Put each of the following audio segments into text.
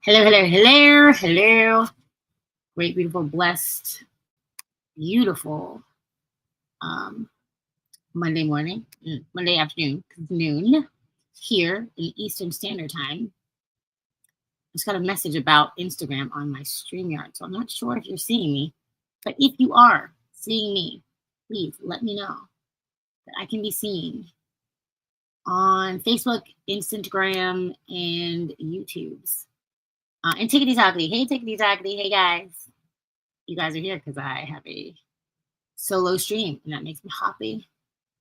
Hello, hello, hello, hello. Great, beautiful, blessed, beautiful Monday morning, Monday afternoon, noon here in Eastern Standard Time. I just got a message about Instagram on my StreamYard, so I'm not sure if you're seeing me, but if you are seeing me, please let me know that I can be seen on Facebook, Instagram, and YouTube's. And Tickety Talkity. Hey, Tickety Talkity. Hey, guys. You guys are here because I have a solo stream, and that makes me happy.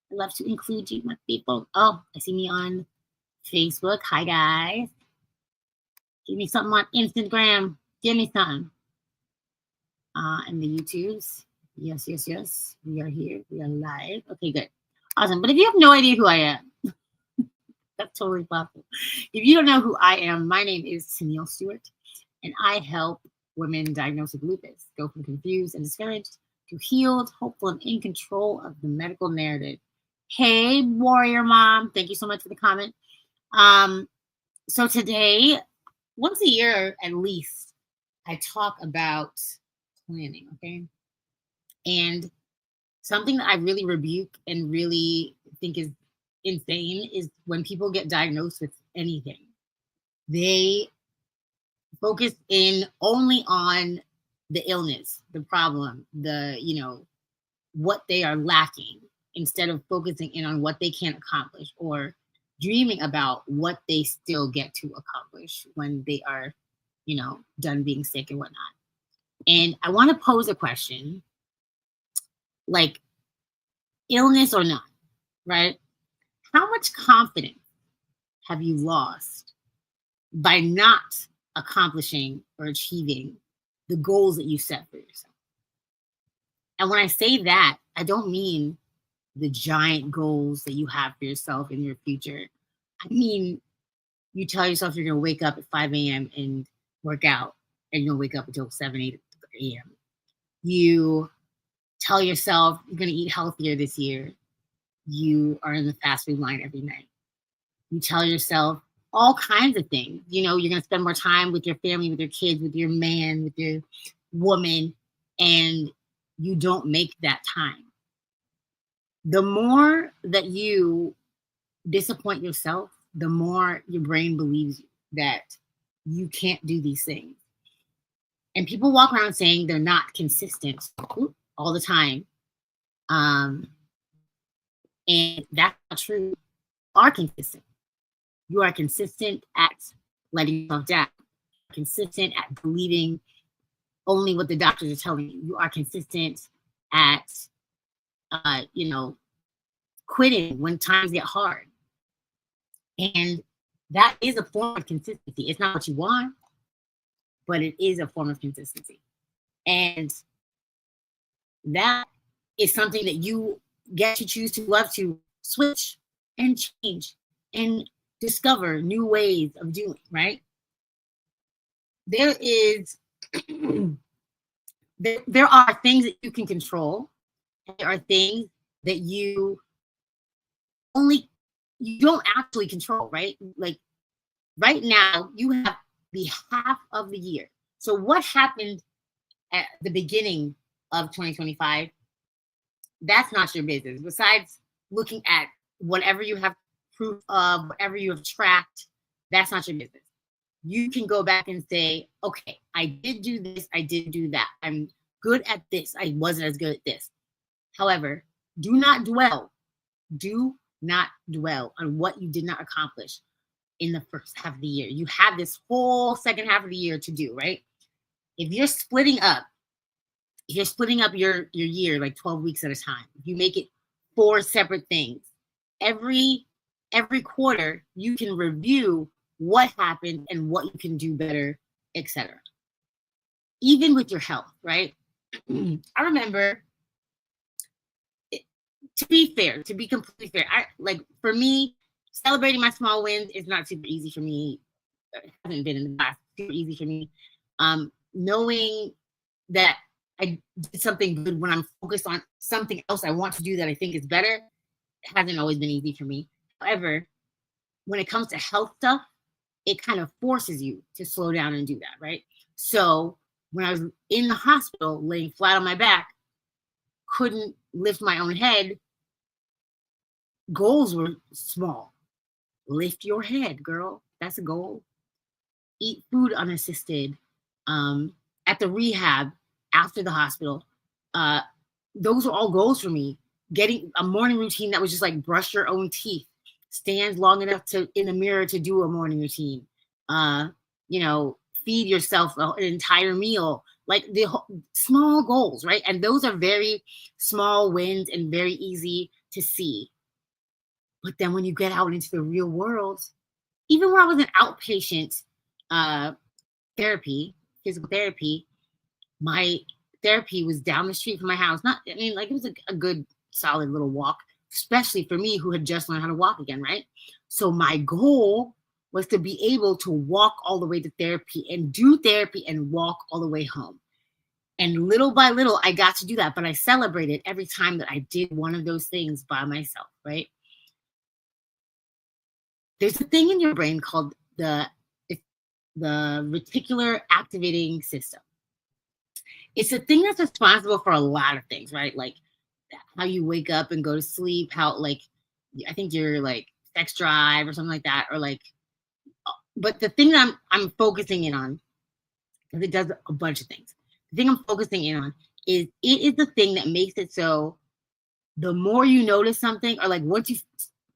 I love to include you, my people. Oh, I see me on Facebook. Hi, guys. Give me something on Instagram. Give me something. And the YouTubes. Yes, yes, yes. We are here. We are live. Okay, good. Awesome. But if you have no idea who I am, that's totally possible. If you don't know who I am, my name is Tenille Stewart, and I help women diagnosed with lupus go from confused and discouraged to healed, hopeful, and in control of the medical narrative. Hey, warrior mom. Thank you so much for the comment. So today, once a year at least, I talk about planning, okay? And something that I really rebuke and really think is insane is when people get diagnosed with anything. They focus in only on the illness, the problem, what they are lacking, instead of focusing in on what they can accomplish or dreaming about what they still get to accomplish when they are, done being sick and whatnot. And I want to pose a question, like, illness or not, right? How much confidence have you lost by not accomplishing or achieving the goals that you set for yourself? And when I say that, I don't mean the giant goals that you have for yourself in your future. I mean, you tell yourself you're going to wake up at 5 a.m. and work out, and you're going to wake up until 7, 8 a.m. You tell yourself you're going to eat healthier this year. You are in the fast food line every night. You tell yourself all kinds of things. You're going to spend more time with your family, with your kids, with your man, with your woman, and you don't make that time. The more that you disappoint yourself, the more your brain believes that you can't do these things. And people walk around saying they're not consistent all the time. And that's not true. You are consistent. You are consistent at letting yourself down. You're consistent at believing only what the doctors are telling you. You are consistent at, quitting when times get hard. And that is a form of consistency. It's not what you want, but it is a form of consistency. And that is something that you get to choose to love to switch and change and discover new ways of doing, right? There are things that you can control. And there are things that you don't actually control, right? Like right now, you have the half of the year. So what happened at the beginning of 2025? That's not your business. Besides looking at whatever you have proof of, whatever you have tracked, that's not your business. You can go back and say, okay, I did do this, I did do that. I'm good at this. I wasn't as good at this. However, do not dwell on what you did not accomplish in the first half of the year. You have this whole second half of the year to do, right? If you're splitting up your year like 12 weeks at a time, if you make it 4 separate things, every quarter you can review what happened and what you can do better, etc. Even with your health, right? I remember, to be completely fair, for me, celebrating my small wins is not super easy for me. It hasn't been in the past super easy for me. Knowing that I did something good when I'm focused on something else I want to do that I think is better, it hasn't always been easy for me. However, when it comes to health stuff it kind of forces you to slow down and do that, right? So when I was in the hospital, laying flat on my back, couldn't lift my own head, goals were small. Lift your head, girl. That's a goal. Eat food unassisted. At the rehab, after the hospital, uh, those are all goals for me. Getting a morning routine that was just like brush your own teeth, stand long enough to in the mirror to do a morning routine, uh, feed yourself an entire meal, like small goals, right? And those are very small wins and very easy to see. But then when you get out into the real world, even when I was an outpatient therapy, physical therapy, my therapy was down the street from my house. It was a good solid little walk, especially for me who had just learned how to walk again, right? So my goal was to be able to walk all the way to therapy and do therapy and walk all the way home. And little by little, I got to do that, but I celebrated every time that I did one of those things by myself, right? There's a thing in your brain called the reticular activating system. It's a thing that's responsible for a lot of things, right? Like how you wake up and go to sleep, how like I think you're like sex drive or something like that, or like. But the thing that I'm focusing in on, because it does a bunch of things. The thing I'm focusing in on is it is the thing that makes it so the more you notice something, or like once you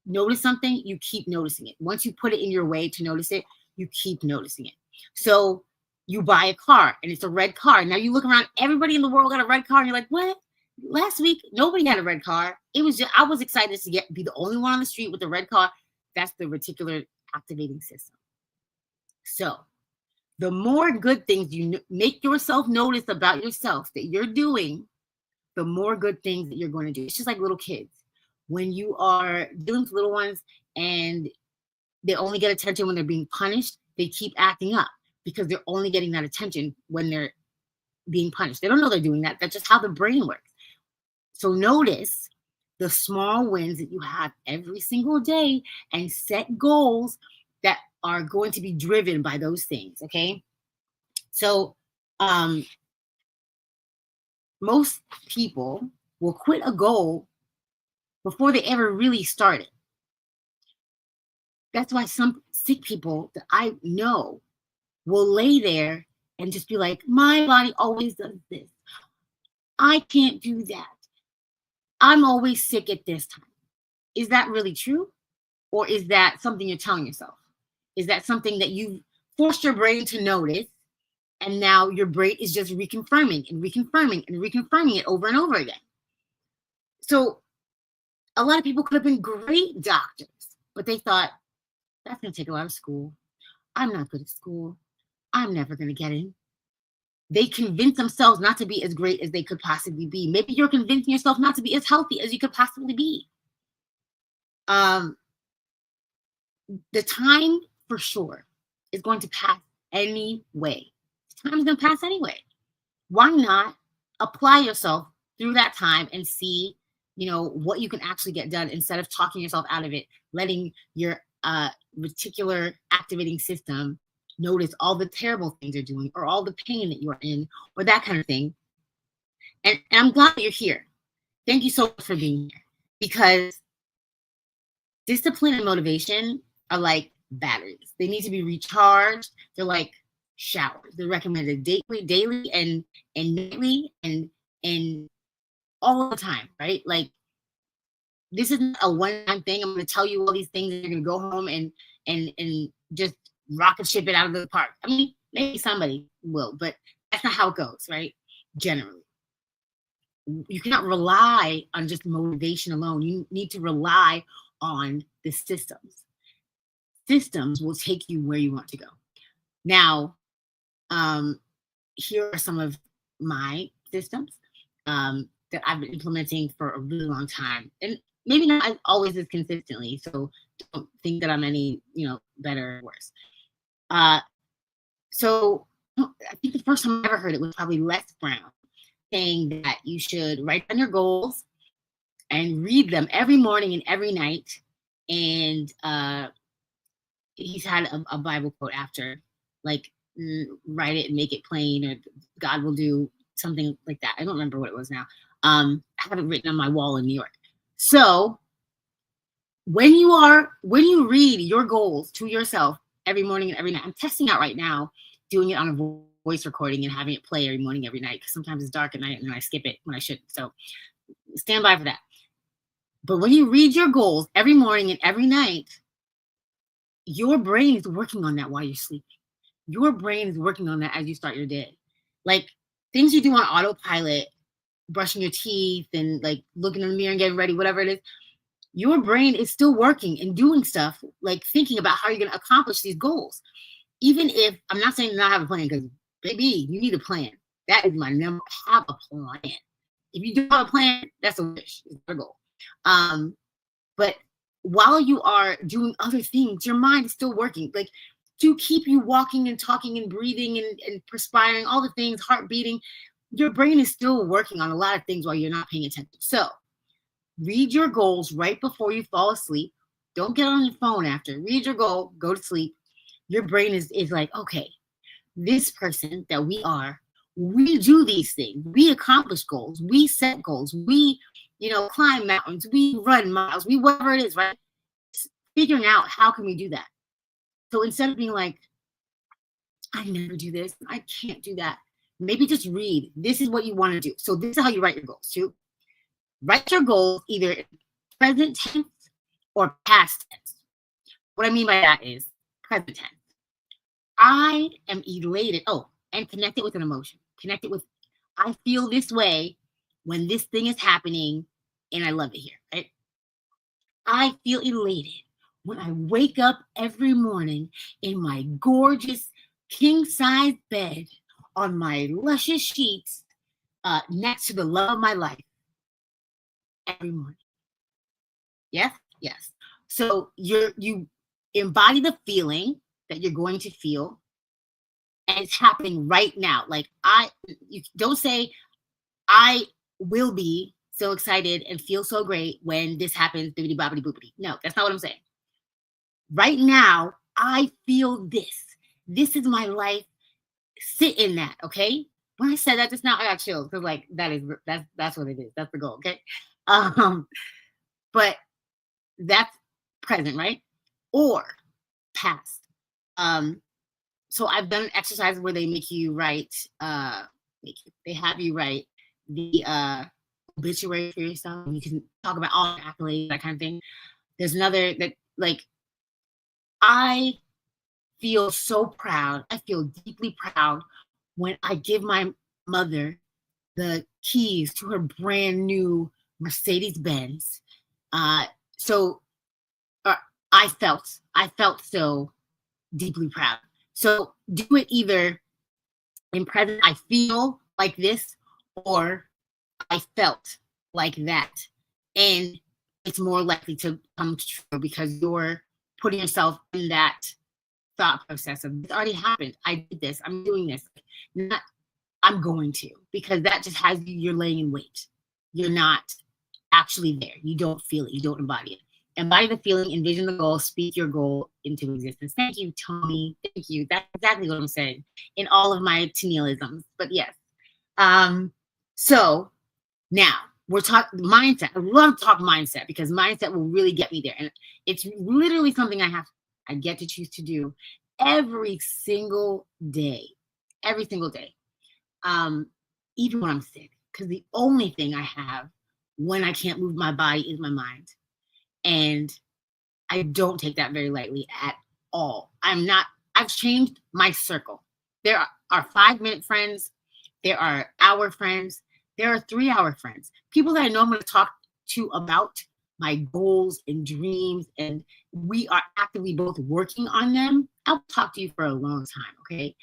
notice something, you keep noticing it. Once you put it in your way to notice it, you keep noticing it. So you buy a car and it's a red car. Now you look around, everybody in the world got a red car, and you're like, what? Last week, nobody had a red car. It was just, I was excited to be the only one on the street with a red car. That's the reticular activating system. So the more good things you make yourself notice about yourself that you're doing, the more good things that you're going to do. It's just like little kids. When you are dealing with little ones and they only get attention when they're being punished, they keep acting up because they're only getting that attention when they're being punished. They don't know they're doing that. That's just how the brain works. So notice the small wins that you have every single day and set goals that are going to be driven by those things, okay? So most people will quit a goal before they ever really start it. That's why some sick people that I know will lay there and just be like, my body always does this. I can't do that. I'm always sick at this time. Is that really true? Or is that something you're telling yourself? Is that something that you've forced your brain to notice, and now your brain is just reconfirming and reconfirming and reconfirming it over and over again? So a lot of people could have been great doctors, but they thought, that's going to take a lot of school. I'm not good at school. I'm never going to get in. They convince themselves not to be as great as they could possibly be. Maybe you're convincing yourself not to be as healthy as you could possibly be. The time for sure is going to pass anyway. Time is going to pass anyway. Why not apply yourself through that time and see, what you can actually get done instead of talking yourself out of it, letting your reticular activating system notice all the terrible things you're doing or all the pain that you're in or that kind of thing. And I'm glad that you're here. Thank you so much for being here, because discipline and motivation are like batteries. They need to be recharged. They're like showers. They're recommended daily and nightly and all the time, right? Like, this isn't a one-time thing. I'm going to tell you all these things and you're going to go home and just rocket ship it out of the park. I mean, maybe somebody will, but that's not how it goes, right? Generally. You cannot rely on just motivation alone. You need to rely on the systems. Systems will take you where you want to go. Now, here are some of my systems that I've been implementing for a really long time, and maybe not always as consistently. So don't think that I'm any, better or worse. So I think the first time I ever heard it was probably Les Brown saying that you should write down your goals and read them every morning and every night. And he's had a Bible quote after, like, write it and make it plain, or God will do something like that. I don't remember what it was now. I have it written on my wall in New York. So when you read your goals to yourself every morning and every night, I'm testing out right now, doing it on a voice recording and having it play every morning, every night, because sometimes it's dark at night and then I skip it when I shouldn't. So stand by for that. But when you read your goals every morning and every night, your brain is working on that while you're sleeping. Your brain is working on that as you start your day. Like things you do on autopilot, brushing your teeth and like looking in the mirror and getting ready, whatever it is, your brain is still working and doing stuff, like thinking about how you're going to accomplish these goals. Even if, I'm not saying not have a plan, because baby, you need a plan. That is my number. Have a plan. If you don't have a plan, that's a wish. It's a goal. But while you are doing other things, your mind is still working, like to keep you walking and talking and breathing and perspiring, all the things, heart beating. Your brain is still working on a lot of things while you're not paying attention. So read your goals right before you fall asleep. Don't get on your phone after. Read your goal, go to sleep. Your brain is like, okay, this person that we are, we do these things. We accomplish goals. We set goals. We, climb mountains. We run miles. We, whatever it is, right? Figuring out how can we do that. So instead of being like, I never do this, I can't do that, maybe just read. This is what you want to do. So this is how you write your goals too. Write your goals either present tense or past tense. What I mean by that is present tense. I am elated. Oh, and connect it with an emotion. Connect it with, I feel this way when this thing is happening and I love it here, right? I feel elated when I wake up every morning in my gorgeous king-size bed on my luscious sheets next to the love of my life every morning. Yes? Yes. So you embody the feeling that you're going to feel, and it's happening right now. Like you don't say, I will be so excited and feel so great when this happens, bibbidi bobbidi boopity. No, that's not what I'm saying. Right now, I feel this. This is my life. Sit in that, okay? When I said that just now, I got chills because like that's what it is. That's the goal, okay? But that's present, right? Or past. So I've done exercises where they make you write, they have you write the obituary for yourself. You can talk about all the accolades, that kind of thing. There's another that like, I feel so proud. I feel deeply proud when I give my mother the keys to her brand new Mercedes-Benz. So I felt so deeply proud. So do it either in present, I feel like this, or I felt like that. And it's more likely to come true because you're putting yourself in that thought process of, it already happened. I did this. I'm doing this. Not, I'm going to, because that just has you're laying in wait. You're not actually there. You don't feel it. You don't embody it. Embody the feeling, envision the goal, speak your goal into existence. Thank you, Tony. Thank you. That's exactly what I'm saying in all of my Tenilleisms. But yes. So now we're talking mindset. I love to talk mindset because mindset will really get me there. And it's literally something I get to choose to do every single day. Every single day. Even when I'm sick. Because the only thing I have when I can't move my body is my mind. And I don't take that very lightly at all. I've changed my circle. There are 5-minute friends. There are hour friends. There are 3-hour friends. People that I know I'm going to talk to about my goals and dreams. And we are actively both working on them. I'll talk to you for a long time. Okay.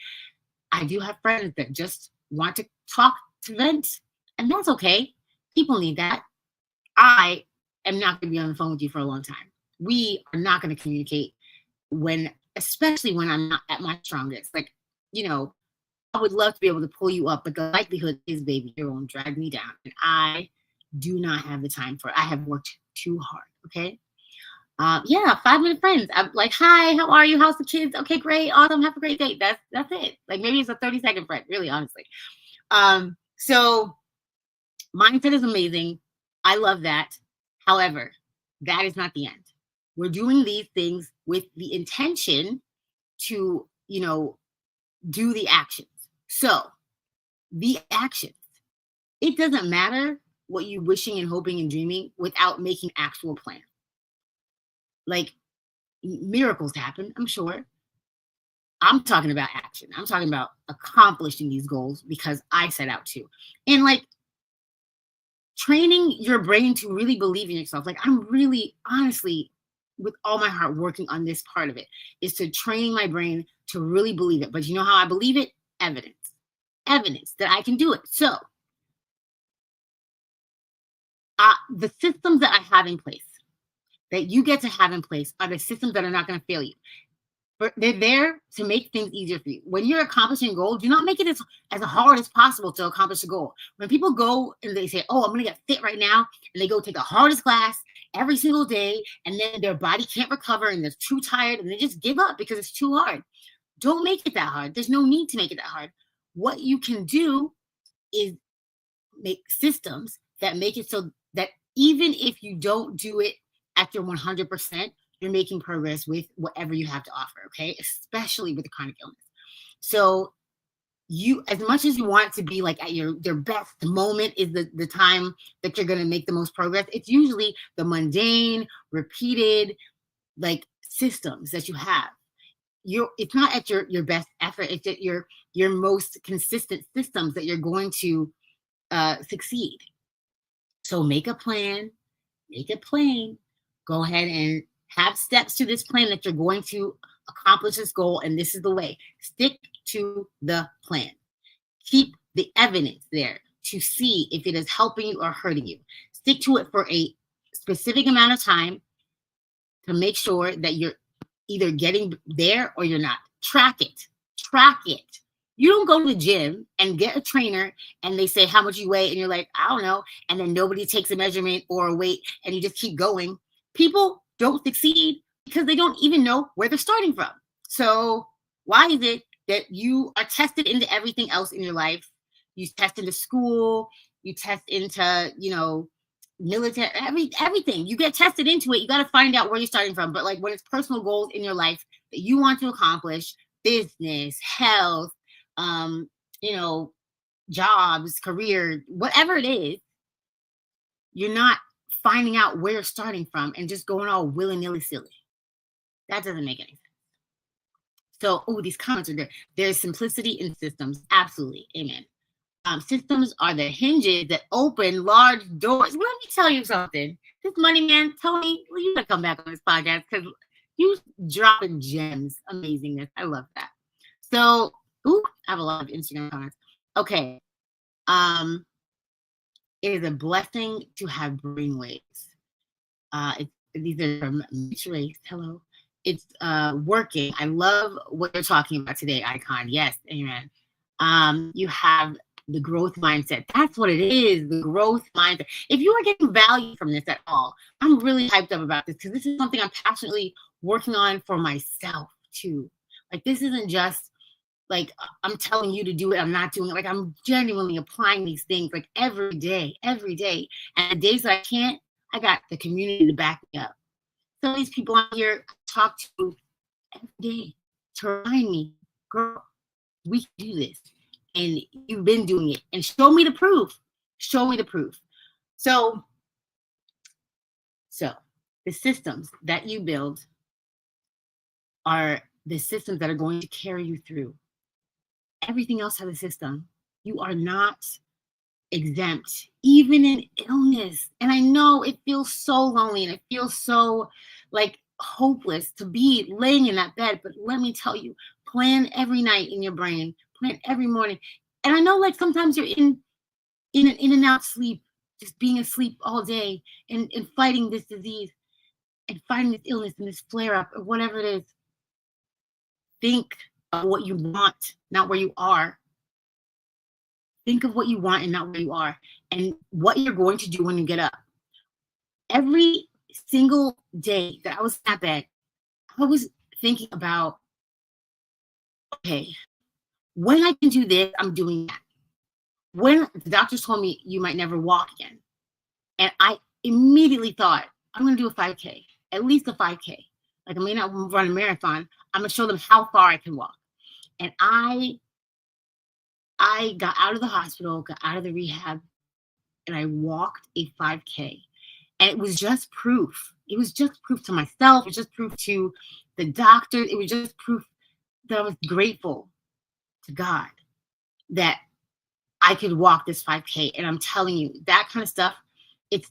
I do have friends that just want to talk, to vent, and that's okay. People need that. I am not going to be on the phone with you for a long time. We are not going to communicate especially when I'm not at my strongest. Like, I would love to be able to pull you up, but the likelihood is, baby, you're going to drag me down. And I do not have the time for it. I have worked too hard. Okay. Yeah, 5 minute friends. I'm like, hi, how are you? How's the kids? Okay, great, awesome, have a great day. That's it. Like maybe it's a 30-second friend, really, honestly. So mindset is amazing. I love that. However, that is not the end. We're doing these things with the intention to, do the actions. So the actions. It doesn't matter what you're wishing and hoping and dreaming without making actual plan. Like miracles happen, I'm sure. I'm talking about action. I'm talking about accomplishing these goals because I set out to. And like training your brain to really believe in yourself. Like I'm really honestly with all my heart working on this part of it is to train my brain to really believe it. But you know how I believe it? Evidence. Evidence that I can do it. So the systems that I have in place that you get to have in place are the systems that are not going to fail you. But they're there to make things easier for you. When you're accomplishing goals, do not make it as hard as possible to accomplish a goal. When people go and they say, oh, I'm going to get fit right now, and they go take the hardest class every single day, and then their body can't recover, and they're too tired, and they just give up because it's too hard. Don't make it that hard. There's no need to make it that hard. What you can do is make systems that make it so that even if you don't do it at your 100%, you're making progress with whatever you have to offer, okay? Especially with the chronic illness. So you, as much as you want to be like at your best moment is the time that you're going to make the most progress. It's usually the mundane, repeated, like systems that you have. It's not at your best effort. It's at your most consistent systems that you're going to succeed. So make a plan, make it plain. Go ahead and have steps to this plan that you're going to accomplish this goal, and this is the way. Stick to the plan. Keep the evidence there to see if it is helping you or hurting you. Stick to it for a specific amount of time to make sure that you're either getting there or you're not. Track it. Track it. You don't go to the gym and get a trainer and they say how much you weigh and you're like, I don't know. And then nobody takes a measurement or a weight and you just keep going. People don't succeed because they don't even know where they're starting from. So why is it that you are tested into everything else in your life? You test into school, you test into, military, everything. You get tested into it. You got to find out where you're starting from. But like when it's personal goals in your life that you want to accomplish, business, health, jobs, career, whatever it is, you're not finding out where you're starting from and just going all willy-nilly silly. That doesn't make any sense. So, these comments are good. There's simplicity in systems. Absolutely. Amen. Systems are the hinges that open large doors. Let me tell you something. This money man, Tony, well, you gotta come back on this podcast because you dropping gems. Amazingness. I love that. So, I have a lot of Instagram comments. Okay. It is a blessing to have brainwaves. These are from Mitch Race. Hello. It's working. I love what you're talking about today, Icon. Yes, amen. You have the growth mindset. That's what it is, the growth mindset. If you are getting value from this at all, I'm really hyped up about this because this is something I'm passionately working on for myself too. Like this isn't just like I'm telling you to do it, I'm not doing it. Like I'm genuinely applying these things like every day. And the days that I can't, I got the community to back me up. So these people on here I talk to every day to remind me, girl, we can do this. And you've been doing it. And show me the proof. Show me the proof. So the systems that you build are the systems that are going to carry you through. Everything else has a system. You are not exempt, even in illness. And I know it feels so lonely and it feels so like hopeless to be laying in that bed. But let me tell you, plan every night in your brain, plan every morning. And I know like sometimes you're in and out sleep, just being asleep all day and fighting this disease and fighting this illness and this flare up or whatever it is. Think of what you want, not where you are. Think of what you want and not where you are, and what you're going to do when you get up. Every single day that I was in that bed, I was thinking about, okay, when I can do this, I'm doing that. When the doctors told me you might never walk again, and I immediately thought, I'm going to do a 5K, at least a 5K. Like, I may not run a marathon. I'm going to show them how far I can walk. And I got out of the hospital, got out of the rehab, and I walked a 5K. And it was just proof. It was just proof to myself. It was just proof to the doctor. It was just proof that I was grateful to God that I could walk this 5K. And I'm telling you, that kind of stuff, it's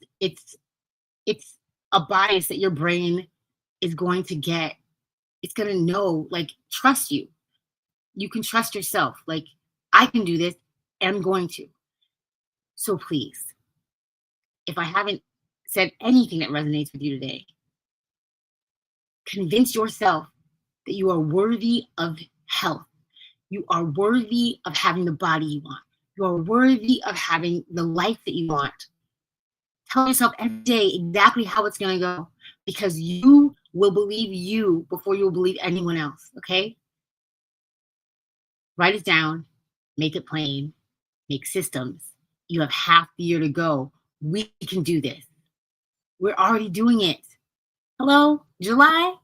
a bias that your brain is going to get. It's going to know, like, trust you. You can trust yourself. Like, I can do this, and I'm going to. So please, if I haven't said anything that resonates with you today, convince yourself that you are worthy of health. You are worthy of having the body you want. You are worthy of having the life that you want. Tell yourself every day exactly how it's going to go, because you will believe you before you will believe anyone else, okay? Write it down, make it plain, make systems. You have half the year to go. We can do this. We're already doing it. Hello, July?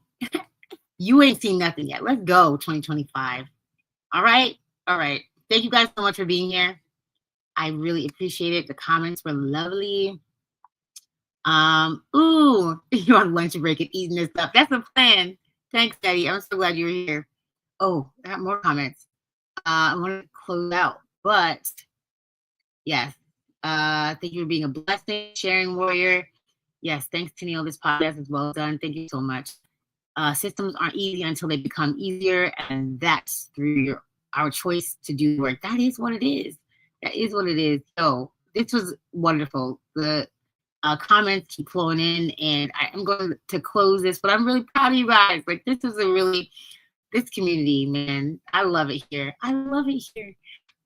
You ain't seen nothing yet. Let's go, 2025. All right? All right. Thank you guys so much for being here. I really appreciate it. The comments were lovely. Ooh, you're on lunch break and eating this stuff. That's a plan. Thanks, Daddy. I'm so glad you're here. Oh, I got more comments. I want to close out, but yes. Thank you for being a blessing, sharing warrior. Yes, thanks, Tenille. This podcast is well done. Thank you so much. Systems aren't easy until they become easier, and that's through our choice to do work. That is what it is. That is what it is. So this was wonderful. The comments keep flowing in, and I'm going to close this, but I'm really proud of you guys. Like, this is this community, man. I love it here. I love it here.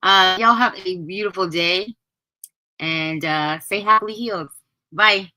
Y'all have a beautiful day, and stay happily healed. Bye.